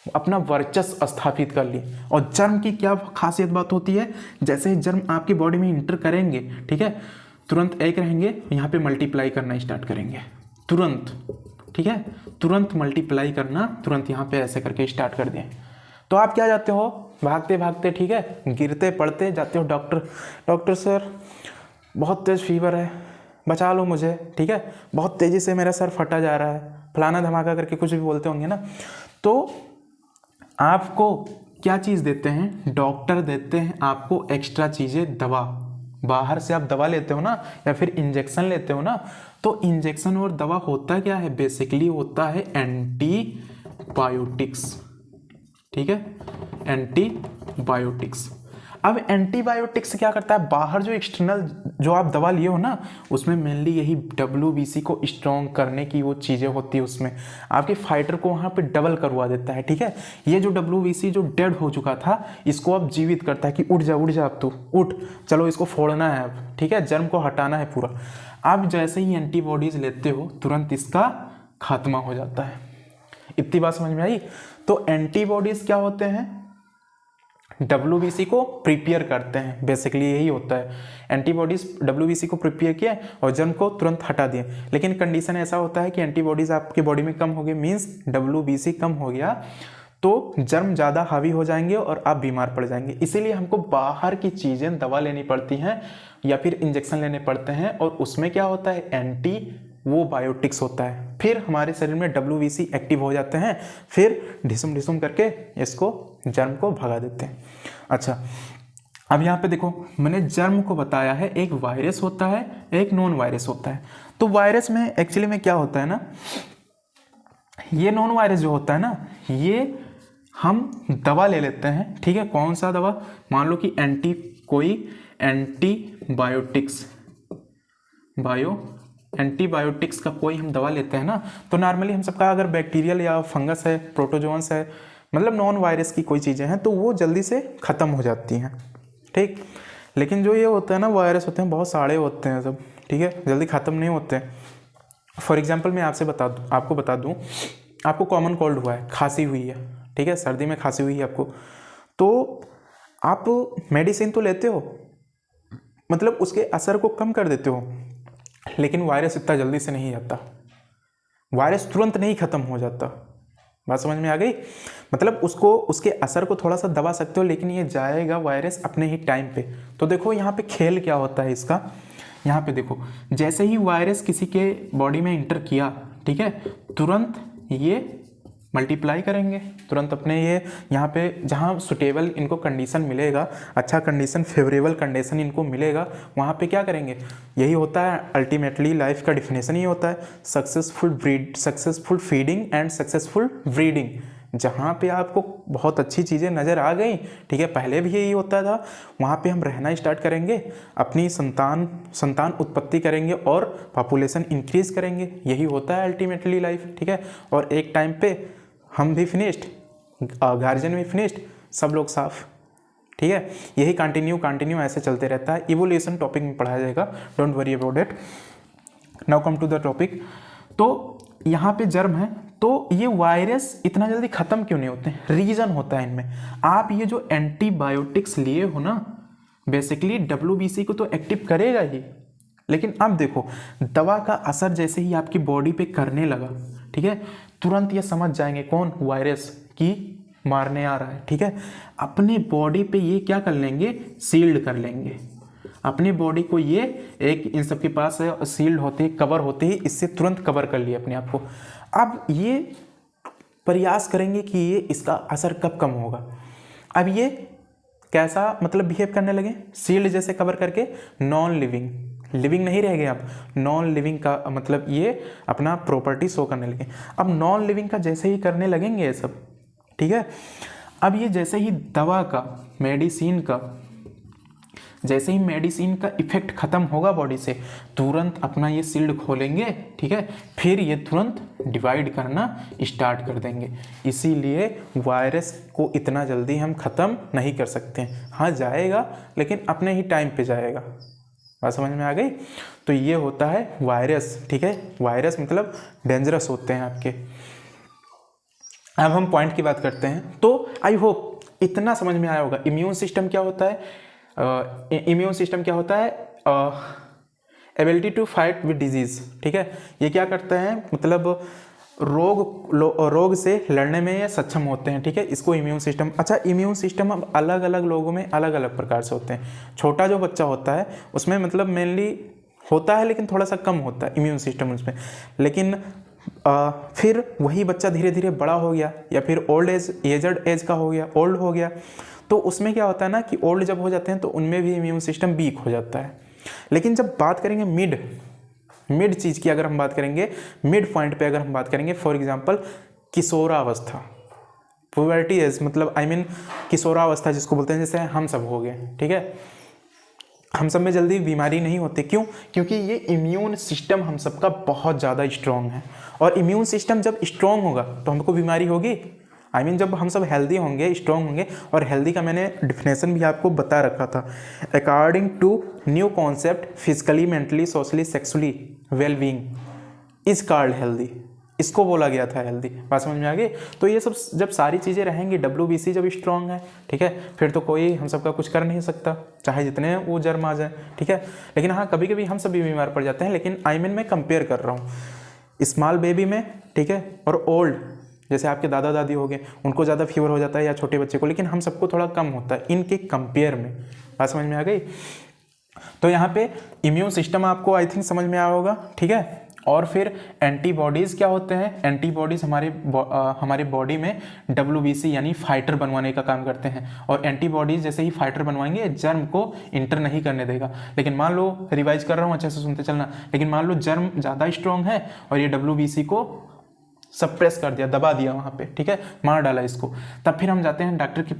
अपना वर्चस्व स्थापित कर लिए। और जर्म की क्या खासियत बात होती है, जैसे ही जर्म आपकी बॉडी में इंटर करेंगे, ठीक है, तुरंत एक रहेंगे, यहाँ पे मल्टीप्लाई करना स्टार्ट करेंगे तुरंत, ठीक है, तुरंत मल्टीप्लाई करना, तुरंत यहाँ पे ऐसे करके स्टार्ट कर दें। तो आप क्या जाते हो, भागते भागते, ठीक है, गिरते पड़ते जाते हो, डॉक्टर सर बहुत तेज़ फीवर है, बचा लो मुझे, ठीक है, बहुत तेज़ी से मेरा सर फटा जा रहा है, फलाना धमाका करके कुछ भी बोलते होंगे ना। तो आपको क्या चीज़ देते हैं, डॉक्टर देते हैं आपको एक्स्ट्रा चीज़ें, दवा, बाहर से आप दवा लेते हो ना, या फिर इंजेक्शन लेते हो ना, तो इंजेक्शन और दवा होता क्या है, बेसिकली होता है एंटीबायोटिक्स, ठीक है, एंटीबायोटिक्स। अब एंटीबायोटिक्स क्या करता है, बाहर जो एक्सटर्नल जो आप दवा लिए हो ना, उसमें मेनली यही WBC को स्ट्रॉन्ग करने की वो चीज़ें होती है, उसमें आपके फाइटर को वहाँ पे डबल करवा देता है, ठीक है। ये जो WBC जो डेड हो चुका था, इसको अब जीवित करता है कि उठ जा अब तू उठ, चलो इसको फोड़ना है अब, ठीक है, जर्म को हटाना है पूरा। अब जैसे ही एंटीबॉडीज लेते हो, तुरंत इसका खात्मा हो जाता है। इतनी बात समझ में आई। तो एंटीबॉडीज क्या होते हैं, WBC को प्रिपेयर करते हैं, बेसिकली यही होता है। एंटीबॉडीज WBC को प्रिपेयर किया और जर्म को तुरंत हटा दिए। लेकिन कंडीशन ऐसा होता है कि एंटीबॉडीज आपकी बॉडी में कम हो गई, मीन्स WBC कम हो गया, तो जर्म ज़्यादा हावी हो जाएंगे और आप बीमार पड़ जाएंगे। इसीलिए हमको बाहर की चीज़ें, दवा लेनी पड़ती हैं या फिर इंजेक्शन लेने पड़ते हैं, और उसमें क्या होता है, वो बायोटिक्स होता है। फिर हमारे शरीर में WBC एक्टिव हो जाते हैं, फिर ढिसुम करके इसको, जर्म को भगा देते हैं। अच्छा अब यहाँ पे देखो, मैंने जर्म को बताया है, एक वायरस होता है, एक नॉन वायरस होता है। तो वायरस में एक्चुअली में क्या होता है ना, ये नॉन वायरस जो होता है ना, ये हम दवा ले लेते हैं, ठीक है। कौन सा दवा? मान लो कि एंटीबायोटिक्स का कोई हम दवा लेते हैं ना, तो नॉर्मली हम सबका अगर बैक्टीरियल या फंगस है, प्रोटोजोन्स है, मतलब नॉन वायरस की कोई चीज़ें हैं, तो वो जल्दी से ख़त्म हो जाती हैं, ठीक। लेकिन जो ये होता है ना, वायरस होते हैं बहुत सारे होते हैं सब, ठीक है, जल्दी ख़त्म नहीं होते हैं। फॉर एग्जांपल मैं आपको बता दूं, आपको कॉमन कोल्ड हुआ है, खांसी हुई है, ठीक है, सर्दी में खांसी हुई है आपको, तो आप मेडिसिन तो लेते हो, मतलब उसके असर को कम कर देते हो, लेकिन वायरस इतना जल्दी से नहीं जाता, वायरस तुरंत नहीं ख़त्म हो जाता। बात समझ में आ गई? मतलब उसके असर को थोड़ा सा दबा सकते हो, लेकिन ये जाएगा वायरस अपने ही टाइम पे। तो देखो यहाँ पे खेल क्या होता है इसका, यहाँ पे देखो, जैसे ही वायरस किसी के बॉडी में इंटर किया, ठीक है, तुरंत ये मल्टीप्लाई करेंगे, तुरंत अपने ये यहाँ पे जहाँ सुटेबल इनको कंडीशन मिलेगा, अच्छा कंडीशन, फेवरेबल कंडीशन इनको मिलेगा, वहाँ पे क्या करेंगे? यही होता है अल्टीमेटली लाइफ का डिफिनेशन ही होता है successful feeding and successful breeding. जहाँ पे आपको बहुत अच्छी चीज़ें नज़र आ गई, ठीक है, पहले भी यही होता था, वहाँ पे हम रहना स्टार्ट करेंगे, अपनी संतान उत्पत्ति करेंगे और पॉपुलेशन इंक्रीज करेंगे, यही होता है अल्टीमेटली लाइफ, ठीक है। और एक टाइम पे हम भी फिनिश्ड, गार्जियन भी फिनिश्ड, सब लोग साफ, ठीक है। यही कंटिन्यू ऐसे चलते रहता है। इवोल्यूशन टॉपिक में पढ़ाया जाएगा, don't worry about it. Now come to the topic. तो यहाँ पे जर्म है, तो ये वायरस इतना जल्दी ख़त्म क्यों नहीं होते हैं? रीज़न होता है इनमें। आप ये जो एंटीबायोटिक्स लिए हो ना, बेसिकली WBC को तो एक्टिव करेगा ही, लेकिन अब देखो दवा का असर जैसे ही आपकी बॉडी पे करने लगा, ठीक है, तुरंत ये समझ जाएंगे कौन? वायरस की मारने आ रहा है, ठीक है। अपने बॉडी पे ये क्या कर लेंगे? सील्ड कर लेंगे अपनी बॉडी को। ये एक इन सब के पास सील्ड होते ही, कवर होते ही, इससे तुरंत कवर कर लिया अपने आप को। अब ये प्रयास करेंगे कि ये इसका असर कब कम होगा। अब ये कैसा मतलब बिहेव करने लगे? सील्ड जैसे कवर करके नॉन लिविंग नहीं रह गए, अब नॉन लिविंग का मतलब ये अपना प्रॉपर्टी शो करने लगे। अब नॉन लिविंग का जैसे ही करने लगेंगे ये सब, ठीक है। अब ये जैसे ही दवा का, जैसे ही मेडिसिन का इफेक्ट खत्म होगा बॉडी से, तुरंत अपना ये सील्ड खोलेंगे, ठीक है, फिर ये तुरंत डिवाइड करना स्टार्ट कर देंगे। इसीलिए वायरस को इतना जल्दी हम ख़त्म नहीं कर सकते हैं। हाँ जाएगा, लेकिन अपने ही टाइम पे जाएगा। बात समझ में आ गई? तो ये होता है वायरस, ठीक है। वायरस मतलब डेंजरस होते हैं आपके। अब हम पॉइंट की बात करते हैं। तो आई होप इतना समझ में आया होगा। इम्यून सिस्टम क्या होता है? Ability to fight with disease, ठीक है। ये क्या करते हैं? मतलब रोग से लड़ने में ये सक्षम होते हैं, ठीक है। इसको इम्यून सिस्टम। अच्छा, इम्यून सिस्टम अब अलग अलग लोगों में अलग अलग प्रकार से होते हैं। छोटा जो बच्चा होता है उसमें मतलब मेनली होता है, लेकिन थोड़ा सा कम होता है इम्यून सिस्टम उसमें। लेकिन फिर वही बच्चा धीरे धीरे बड़ा हो गया, या फिर एजड एज का हो गया, ओल्ड हो गया, तो उसमें क्या होता है ना कि ओल्ड जब हो जाते हैं तो उनमें भी इम्यून सिस्टम वीक हो जाता है। लेकिन जब बात करेंगे मिड चीज़ की, अगर हम बात करेंगे मिड पॉइंट पे, अगर हम बात करेंगे फॉर एग्जांपल किशोरावस्था, पुबर्टी एज, मतलब किशोरावस्था जिसको बोलते हैं, जैसे हम सब हो गए, ठीक है। हम सब में जल्दी बीमारी नहीं होती, क्यों? क्योंकि ये इम्यून सिस्टम हम सबका बहुत ज़्यादा स्ट्रॉन्ग है। और इम्यून सिस्टम जब स्ट्रॉन्ग होगा तो हमको बीमारी होगी। जब हम सब हेल्दी होंगे, स्ट्रॉन्ग होंगे। और हेल्दी का मैंने डिफिनेशन भी आपको बता रखा था, according to new concept physically, mentally, socially, sexually well being is called healthy. इसको बोला गया था हेल्दी। बात समझ में आ गई? तो ये सब जब सारी चीज़ें रहेंगी, WBC जब स्ट्रॉन्ग है, ठीक है, फिर तो कोई हम सबका कुछ कर नहीं सकता, चाहे जितने वो जर्म आ जाए, ठीक है। लेकिन हाँ, कभी कभी हम सभी बीमार पड़ जाते हैं, लेकिन मैं कंपेयर कर रहा हूँ स्मॉल बेबी में, ठीक है, और ओल्ड, जैसे आपके दादा दादी हो गए, उनको ज़्यादा फीवर हो जाता है, या छोटे बच्चे को, लेकिन हम सबको थोड़ा कम होता है इनके कंपेयर में। बात समझ में आ गई? तो यहाँ पे इम्यून सिस्टम आपको आई थिंक समझ में आया होगा, ठीक है। और फिर एंटीबॉडीज़ क्या होते हैं? एंटीबॉडीज़ हमारे बॉडी में WBC यानी फाइटर बनवाने का काम करते हैं। और एंटीबॉडीज़ जैसे ही फाइटर बनवाएंगे, जर्म को इंटर नहीं करने देगा। लेकिन मान लो, रिवाइज कर रहा हूँ, अच्छे से सुनते चलना, लेकिन मान लो जर्म ज़्यादा स्ट्रॉन्ग है और ये WBC को सप्रेस कर दिया, दबा दिया वहाँ पे, ठीक है, मार डाला इसको। तब फिर हम जाते हैं डॉक्टर के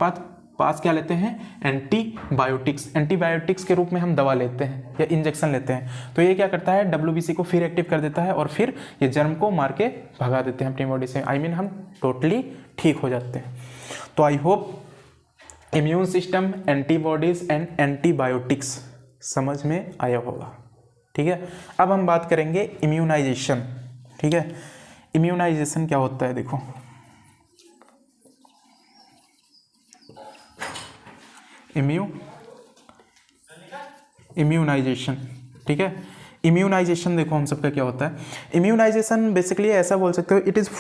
पास क्या लेते हैं, एंटीबायोटिक्स के रूप में हम दवा लेते हैं या इंजेक्शन लेते हैं। तो ये क्या करता है, WBC को फिर एक्टिव कर देता है और फिर ये जर्म को मार के भगा देते हैं अपनी बॉडी से, हम टोटली ठीक हो जाते हैं। तो I hope immune system, antibodies and antibiotics समझ में आया होगा, ठीक है। अब हम बात करेंगे इम्यूनाइजेशन, ठीक है। इम्यूनाइजेशन क्या होता है, देखो इम्यूनाइजेशन, ठीक है। इम्यूनाइजेशन देखो हम सबका क्या होता है। इम्यूनाइजेशन बेसिकली ऐसा बोल सकते हो, it is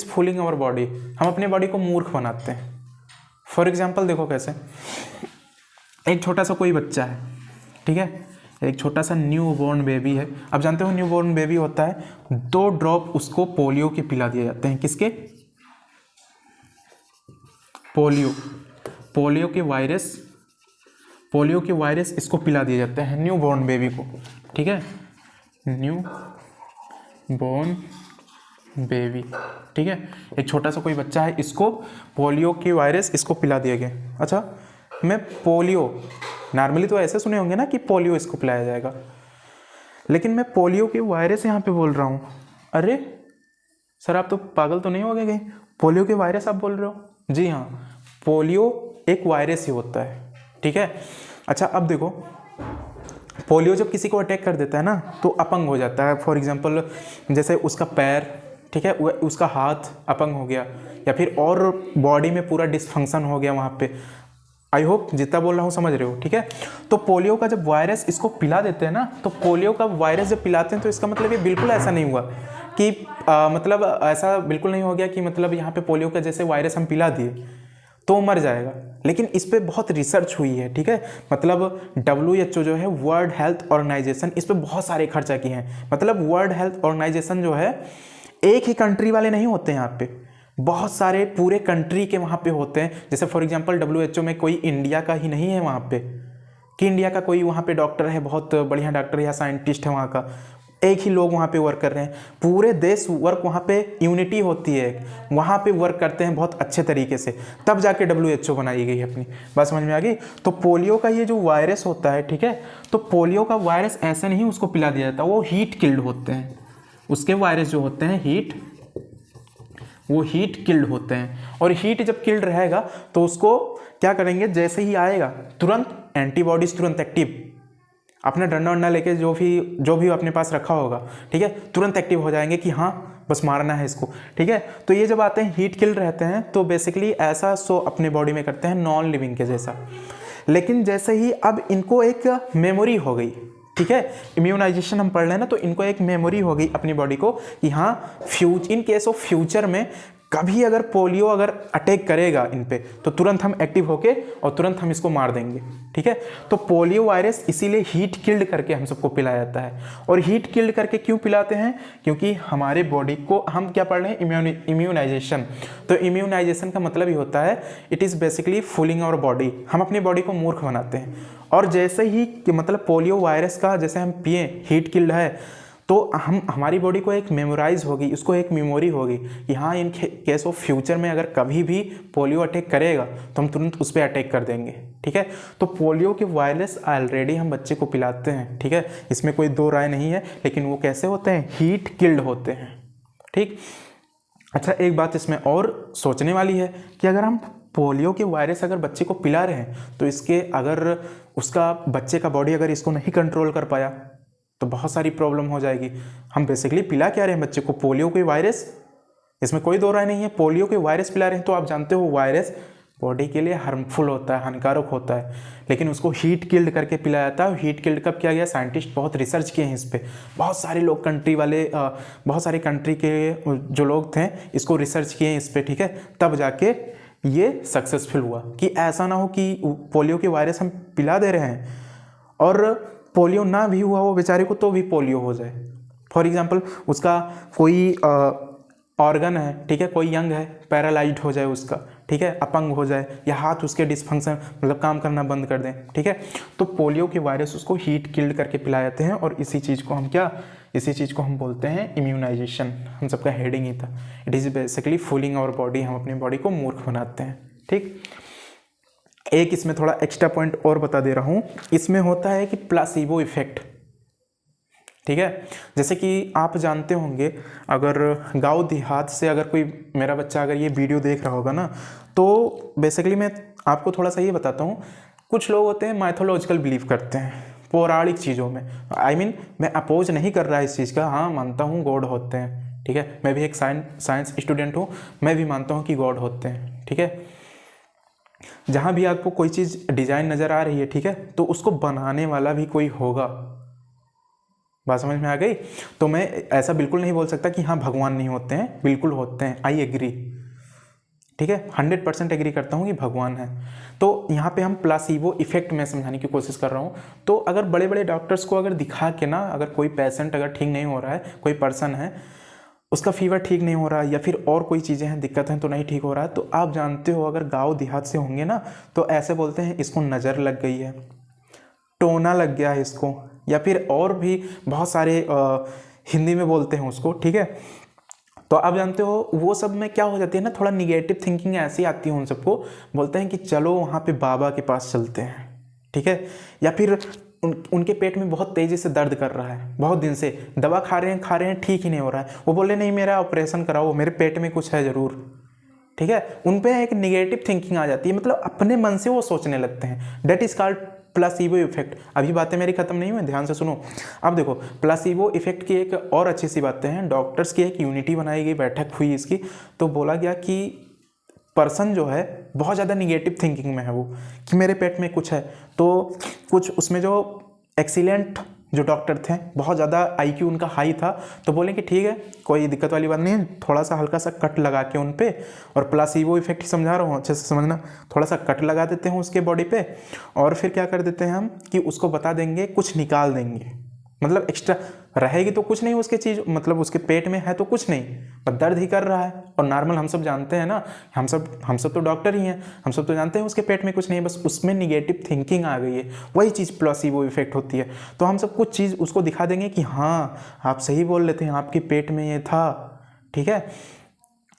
fooling our body. हम अपने बॉडी को मूर्ख बनाते हैं। फॉर एग्जाम्पल देखो कैसे, एक छोटा सा कोई बच्चा है, ठीक है, एक छोटा सा न्यू बॉर्न बेबी है। अब जानते हो न्यू बॉर्न बेबी होता है, 2 ड्रॉप उसको पोलियो के पिला दिए जाते हैं। किसके, पोलियो के वायरस इसको पिला दिए जाते हैं न्यू बॉर्न बेबी को, ठीक है, न्यू बॉर्न बेबी, ठीक है। एक छोटा सा कोई बच्चा है, इसको पोलियो के वायरस इसको पिला दिए गए। अच्छा, मैं पोलियो नॉर्मली तो ऐसे सुने होंगे ना कि पोलियो इसको पिलाया जाएगा, लेकिन मैं पोलियो के वायरस यहाँ पे बोल रहा हूँ। अरे सर आप तो पागल तो नहीं हो गए कहीं, पोलियो के वायरस आप बोल रहे हो? जी हाँ, पोलियो एक वायरस ही होता है, ठीक है। अच्छा अब देखो, पोलियो जब किसी को अटैक कर देता है ना तो अपंग हो जाता है। फॉर एग्जांपल जैसे उसका पैर, ठीक है, उसका हाथ अपंग हो गया, या फिर और बॉडी में पूरा डिसफंक्शन हो गया वहाँ पे। आई होप जितना बोल रहा हूँ समझ रहे हो, ठीक है। तो पोलियो का जब वायरस इसको पिला देते हैं ना, तो पोलियो का वायरस जब पिलाते हैं तो इसका मतलब ये बिल्कुल ऐसा नहीं हुआ कि मतलब ऐसा बिल्कुल नहीं हो गया कि मतलब यहाँ पे पोलियो का जैसे वायरस हम पिला दिए तो मर जाएगा। लेकिन इस पर बहुत रिसर्च हुई है, ठीक है। मतलब WHO जो है, वर्ल्ड हेल्थ ऑर्गेनाइजेशन, इस पर बहुत सारे खर्चा किए हैं। मतलब वर्ल्ड हेल्थ ऑर्गेनाइजेशन जो है, एक ही कंट्री वाले नहीं होते हैं यहाँ पे, बहुत सारे पूरे कंट्री के वहाँ पे होते हैं। जैसे फॉर एग्जांपल WHO में कोई इंडिया का ही नहीं है वहाँ पे, कि इंडिया का कोई वहाँ पे डॉक्टर है, बहुत बढ़िया डॉक्टर या साइंटिस्ट है वहाँ का, एक ही लोग वहाँ पे वर्क कर रहे हैं। पूरे देश वर्क वहाँ पे यूनिटी होती है, वहाँ पे वर्क करते हैं बहुत अच्छे तरीके से, तब जाके WHO बनाई गई है अपनी। बात समझ में आ गई? तो पोलियो का ये जो वायरस होता है, ठीक है, तो पोलियो का वायरस ऐसे नहीं उसको पिला दिया जाता, वो हीट किल्ड होते हैं। उसके वायरस जो होते हैं वो हीट किल्ड होते हैं। और हीट जब किल्ड रहेगा तो उसको क्या करेंगे, जैसे ही आएगा तुरंत एंटीबॉडीज तुरंत एक्टिव, अपना डंडा वंडा लेके जो भी अपने पास रखा होगा, ठीक है, तुरंत एक्टिव हो जाएंगे कि हाँ बस मारना है इसको, ठीक है। तो ये जब आते हैं हीट किल्ड रहते हैं तो बेसिकली ऐसा शो अपने बॉडी में करते हैं नॉन लिविंग के जैसा। लेकिन जैसे ही अब इनको एक मेमोरी हो गई, ठीक है, इम्यूनाइजेशन हम पढ़ रहे हैं ना, तो इनको एक मेमोरी हो गई अपनी बॉडी को कि हाँ इन केस ऑफ फ्यूचर में कभी अगर पोलियो अगर अटैक करेगा इन पे तो तुरंत हम एक्टिव होके और तुरंत हम इसको मार देंगे, ठीक है। तो पोलियो वायरस इसीलिए हीट किल्ड करके हम सबको पिलाया जाता है। और हीट किल्ड करके क्यों पिलाते हैं? क्योंकि हमारे बॉडी को हम क्या पढ़ रहे हैं, इम्यूनाइजेशन। तो इम्यूनाइजेशन का मतलब ही होता है it is basically fooling our body, हम अपनी बॉडी को मूर्ख बनाते हैं। और जैसे ही मतलब पोलियो वायरस का जैसे हम पिए, हीट किल्ड है, तो हमारी बॉडी को एक मेमोराइज होगी, उसको एक मेमोरी होगी कि हाँ इन केस ऑफ फ्यूचर में अगर कभी भी पोलियो अटैक करेगा तो हम तुरंत उस पर अटैक कर देंगे, ठीक है। तो पोलियो के वायरस ऑलरेडी हम बच्चे को पिलाते हैं, ठीक है, इसमें कोई दो राय नहीं है। लेकिन वो कैसे होते हैं? हीट किल्ड होते हैं, ठीक। अच्छा एक बात इसमें और सोचने वाली है कि अगर हम पोलियो के वायरस अगर बच्चे को पिला रहे हैं तो इसके अगर उसका बच्चे का बॉडी अगर इसको नहीं कंट्रोल कर पाया तो बहुत सारी प्रॉब्लम हो जाएगी। हम बेसिकली पिला क्या रहे हैं बच्चे को? पोलियो के वायरस, इसमें कोई दो राय नहीं है, पोलियो के वायरस पिला रहे हैं। तो आप जानते हो वायरस बॉडी के लिए हार्मफुल होता है, हानिकारक होता है, लेकिन उसको हीट किल्ड करके पिलाया जाता है। हीट किल्ड कब किया गया? साइंटिस्ट बहुत रिसर्च किए हैं इस पर, बहुत सारे लोग कंट्री वाले, बहुत सारे कंट्री के जो लोग थे इसको रिसर्च किए हैं इस पर, ठीक है, तब जाके ये सक्सेसफुल हुआ। कि ऐसा ना हो कि पोलियो के वायरस हम पिला दे रहे हैं और पोलियो ना भी हुआ वो बेचारे को तो भी पोलियो हो जाए। फॉर एग्जांपल उसका कोई ऑर्गन है, ठीक है, कोई यंग है, पैरालाइज्ड हो जाए उसका, ठीक है, अपंग हो जाए, या हाथ उसके डिसफंक्शन मतलब काम करना बंद कर दें, ठीक है। तो पोलियो के वायरस उसको हीट किल्ड करके पिलाए जाते हैं और इसी चीज़ को हम क्या इसी चीज़ को हम बोलते हैं इम्यूनाइजेशन। हम सबका हेडिंग ही था, it is basically fooling our body. हम अपनी बॉडी को मूर्ख बनाते हैं, ठीक। एक इसमें थोड़ा एक्स्ट्रा पॉइंट और बता दे रहा हूँ, इसमें होता है कि प्लासीबो इफेक्ट, ठीक है। जैसे कि आप जानते होंगे, अगर गांव देहात से अगर कोई मेरा बच्चा अगर ये वीडियो देख रहा होगा ना, तो बेसिकली मैं आपको थोड़ा सा ये बताता हूँ। कुछ लोग होते हैं माइथोलॉजिकल बिलीव करते हैं पौराणिक चीज़ों में। आई मीन मैं अपोज नहीं कर रहा इस चीज़ का, हाँ मानता हूँ गॉड होते हैं, ठीक है। मैं भी एक साइंस स्टूडेंट हूँ, मैं भी मानता हूँ कि गॉड होते हैं, ठीक है। जहाँ भी आपको कोई चीज़ डिजाइन नज़र आ रही है, ठीक है, तो उसको बनाने वाला भी कोई होगा। बात समझ में आ गई? तो मैं ऐसा बिल्कुल नहीं बोल सकता कि हाँ भगवान नहीं होते हैं, बिल्कुल होते हैं, आई एग्री, ठीक है, 100% एग्री करता हूँ कि भगवान है। तो यहाँ पे हम प्लासीबो इफेक्ट में समझाने की कोशिश कर रहा हूँ। तो अगर बड़े बड़े डॉक्टर्स को अगर दिखा के ना, अगर कोई पेशेंट अगर ठीक नहीं हो रहा है, कोई पर्सन है उसका फीवर ठीक नहीं हो रहा है या फिर और कोई चीज़ें हैं, दिक्कत हैं तो नहीं ठीक हो रहा है, तो आप जानते हो अगर गाँव देहात से होंगे ना, तो ऐसे बोलते हैं इसको नज़र लग गई है, टोना लग गया है इसको, या फिर और भी बहुत सारे हिंदी में बोलते हैं उसको, ठीक है। तो आप जानते हो वो सब में क्या हो जाती है ना, थोड़ा निगेटिव थिंकिंग ऐसी आती है उन सबको, बोलते हैं कि चलो वहाँ पे बाबा के पास चलते हैं, ठीक है। या फिर उनके पेट में बहुत तेज़ी से दर्द कर रहा है, बहुत दिन से दवा खा रहे हैं, ठीक ही नहीं हो रहा है, वो बोले नहीं मेरा ऑपरेशन कराओ, मेरे पेट में कुछ है ज़रूर, ठीक है। उन पे एक निगेटिव थिंकिंग आ जाती है, मतलब अपने मन से वो सोचने लगते हैं। That is called placebo effect. अभी बातें मेरी खत्म नहीं हुई, ध्यान से सुनो। अब देखो प्लासीबो इफेक्ट की एक और अच्छी सी बातें हैं। डॉक्टर्स की एक यूनिटी बनाई गई, बैठक हुई इसकी, तो बोला गया कि पर्सन जो है बहुत ज़्यादा निगेटिव थिंकिंग में है, वो कि मेरे पेट में कुछ है, तो कुछ उसमें जो एक्सीलेंट जो डॉक्टर थे, बहुत ज़्यादा आईक्यू उनका हाई था, तो बोले कि ठीक है कोई दिक्कत वाली बात नहीं है, थोड़ा सा हल्का सा कट लगा के उन पे, और प्लासीबो इफेक्ट समझा रहा हूँ अच्छे से समझना, थोड़ा सा कट लगा देते हैं उसके बॉडी पे, और फिर क्या कर देते हैं हम कि उसको बता देंगे, कुछ निकाल देंगे, मतलब एक्स्ट्रा रहेगी तो कुछ नहीं उसके चीज़, मतलब उसके पेट में है तो कुछ नहीं, पर दर्द ही कर रहा है। और नॉर्मल हम सब जानते हैं ना, हम सब तो डॉक्टर ही हैं, हम सब तो जानते हैं उसके पेट में कुछ नहीं है, बस उसमें निगेटिव थिंकिंग आ गई है, वही चीज़ प्लासीबो इफेक्ट होती है। तो हम सब कुछ चीज़ उसको दिखा देंगे कि हाँ आप सही बोल रहे थे, आपके पेट में ये था, ठीक है,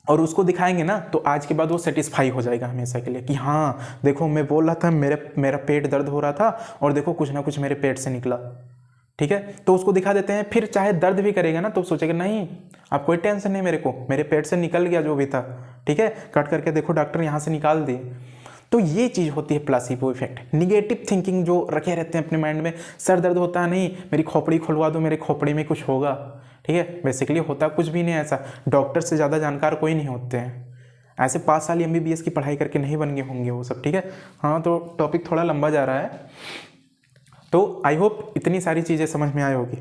और उसको दिखाएंगे ना, तो आज के बाद वो सेटिस्फाई हो जाएगा हमेशा के लिए कि हाँ देखो मैं बोल रहा था मेरा पेट दर्द हो रहा था, और देखो कुछ ना कुछ मेरे पेट से निकला, ठीक है। तो उसको दिखा देते हैं, फिर चाहे दर्द भी करेगा ना तो सोचेगा नहीं अब कोई टेंशन नहीं, मेरे पेट से निकल गया जो भी था, ठीक है, कट करके देखो डॉक्टर यहाँ से निकाल दिए। तो ये चीज़ होती है प्लासीबो इफेक्ट। निगेटिव थिंकिंग जो रखे रहते हैं अपने माइंड में, सर दर्द होता है नहीं मेरी खोपड़ी खुलवा दो, मेरे खोपड़ी में कुछ होगा, ठीक है, बेसिकली होता कुछ भी नहीं ऐसा, डॉक्टर से ज़्यादा जानकार कोई नहीं होते हैं, ऐसे 5 साल MBBS की पढ़ाई करके नहीं बन गए होंगे वो सब, ठीक है। हाँ तो टॉपिक थोड़ा लंबा जा रहा है, तो आई होप इतनी सारी चीज़ें समझ में आई होगी।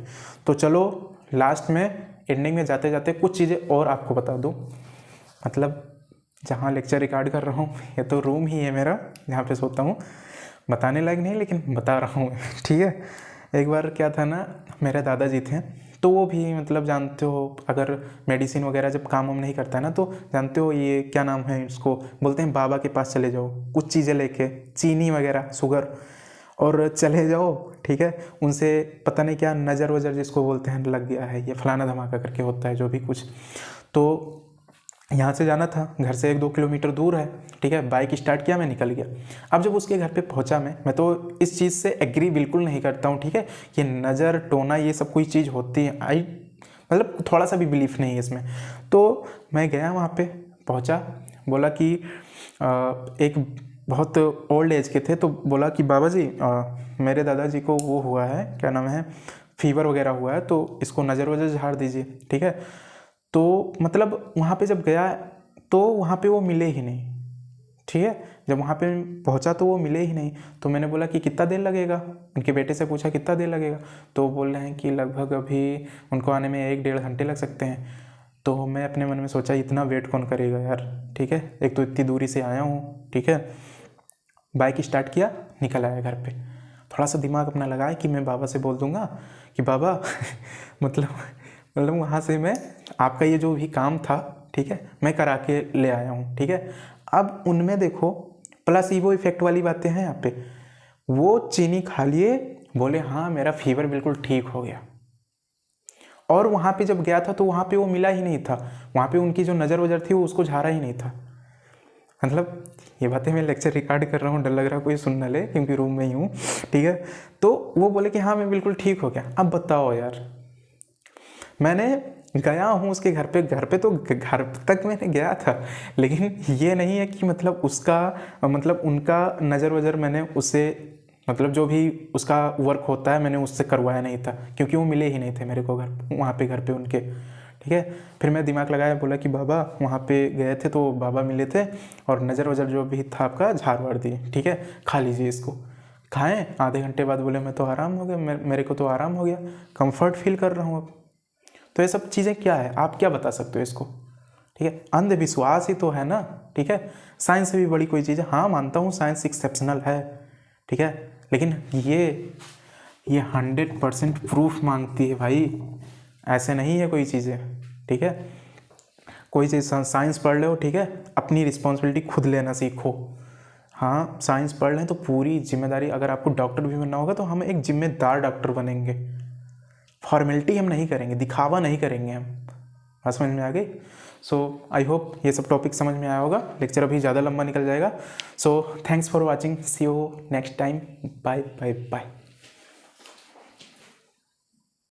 तो चलो लास्ट में एंडिंग में जाते जाते कुछ चीज़ें और आपको बता दूँ, मतलब जहाँ लेक्चर रिकॉर्ड कर रहा हूँ ये तो रूम ही है मेरा जहाँ पे सोता हूँ, बताने लायक नहीं लेकिन बता रहा हूँ, ठीक है। एक बार क्या था ना, मेरे दादाजी थे, तो वो भी मतलब जानते हो अगर मेडिसिन वगैरह जब काम वाम नहीं करता है ना, तो जानते हो ये क्या नाम है, इसको बोलते हैं बाबा के पास चले जाओ, कुछ चीज़ें लेके चीनी वगैरह शुगर, और चले जाओ, ठीक है, उनसे पता नहीं क्या नज़र वज़र जिसको बोलते हैं लग गया है, ये फलाना धमाका करके होता है जो भी कुछ। तो यहाँ से जाना था, घर से 1-2 किलोमीटर दूर है, ठीक है, बाइक स्टार्ट किया, मैं निकल गया। अब जब उसके घर पे पहुँचा मैं तो इस चीज़ से एग्री बिल्कुल नहीं करता हूँ, ठीक है, कि नज़र टोना ये सब कोई चीज़ होती है, मतलब थोड़ा सा भी बिलीफ नहीं है इसमें। तो मैं गया वहाँ पे, पहुँचा, बोला कि एक बहुत ओल्ड एज के थे, तो बोला कि बाबा जी मेरे दादाजी को वो हुआ है, क्या नाम है, फीवर वगैरह हुआ है, तो इसको नज़र वज़र झाड़ दीजिए, ठीक है। तो मतलब वहाँ पे जब गया तो वहाँ पे वो मिले ही नहीं, ठीक है, जब वहाँ पे पहुँचा तो वो मिले ही नहीं। तो मैंने बोला कि कितना देर लगेगा, उनके बेटे से पूछा कितना देर लगेगा, तो बोल रहे हैं कि लगभग अभी उनको आने में 1-1.5 घंटे लग सकते हैं। तो मैं अपने मन में सोचा इतना वेट कौन करेगा यार, ठीक है, एक तो इतनी दूरी से आया हूँ, ठीक है। बाइक स्टार्ट किया, निकल आया घर पे, थोड़ा सा दिमाग अपना लगाया कि मैं बाबा से बोल दूंगा कि बाबा मतलब वहाँ से मैं आपका ये जो भी काम था, ठीक है, मैं करा के ले आया हूँ, ठीक है। अब उनमें देखो प्लासीबो इफेक्ट वाली बातें हैं यहाँ पे, वो चीनी खा लिए, बोले हाँ मेरा फीवर बिल्कुल ठीक हो गया, और वहाँ पे जब गया था तो वहाँ पे वो मिला ही नहीं था, वहाँ पे उनकी जो नज़र वजर थी वो उसको झाड़ा ही नहीं था। मतलब ये बातें मैं लेक्चर रिकॉर्ड कर रहा हूँ, डर लग रहा है कोई सुन ना ले क्योंकि रूम में ही हूँ, ठीक है। तो वो बोले कि हाँ मैं बिल्कुल ठीक हो गया। अब बताओ यार, मैंने गया हूँ उसके घर पे तो घर तक मैंने गया था, लेकिन ये नहीं है कि मतलब उसका मतलब उनका नज़र वज़र मैंने उससे मतलब जो भी उसका वर्क होता है मैंने उससे करवाया नहीं था, क्योंकि वो मिले ही नहीं थे मेरे को वहाँ पे घर पे उनके, ठीक है। फिर मैं दिमाग लगाया, बोला कि बाबा वहाँ पे गए थे तो बाबा मिले थे और नज़र वज़र जो भी था आपका झाड़ वाड़ दिए, ठीक है, खा लीजिए इसको। खाएं, आधे घंटे बाद बोले मैं तो आराम हो गया, मेरे को तो आराम हो गया, कंफर्ट फील कर रहा हूँ अब। तो ये सब चीज़ें क्या है, आप क्या बता सकते हो इसको, ठीक है। अंधविश्वास ही तो है ना, ठीक है। साइंस से भी बड़ी कोई चीज़ है, हाँ मानता हूँ साइंस एक्सेप्शनल है, ठीक है, लेकिन ये 100% प्रूफ मांगती है भाई, ऐसे नहीं है कोई चीज़ें, ठीक है। कोई चीज़ साइंस पढ़ लो, ठीक है, अपनी रिस्पॉन्सिबिलिटी खुद लेना सीखो। हाँ साइंस पढ़ लें तो पूरी जिम्मेदारी, अगर आपको डॉक्टर भी बनना होगा तो हम एक जिम्मेदार डॉक्टर बनेंगे, फॉर्मेलिटी हम नहीं करेंगे, दिखावा नहीं करेंगे हम। बात समझ में आ गई। सो आई होप ये सब टॉपिक समझ में आया होगा, लेक्चर अभी ज़्यादा लंबा निकल जाएगा। So thanks for watching, see you next time, bye bye bye.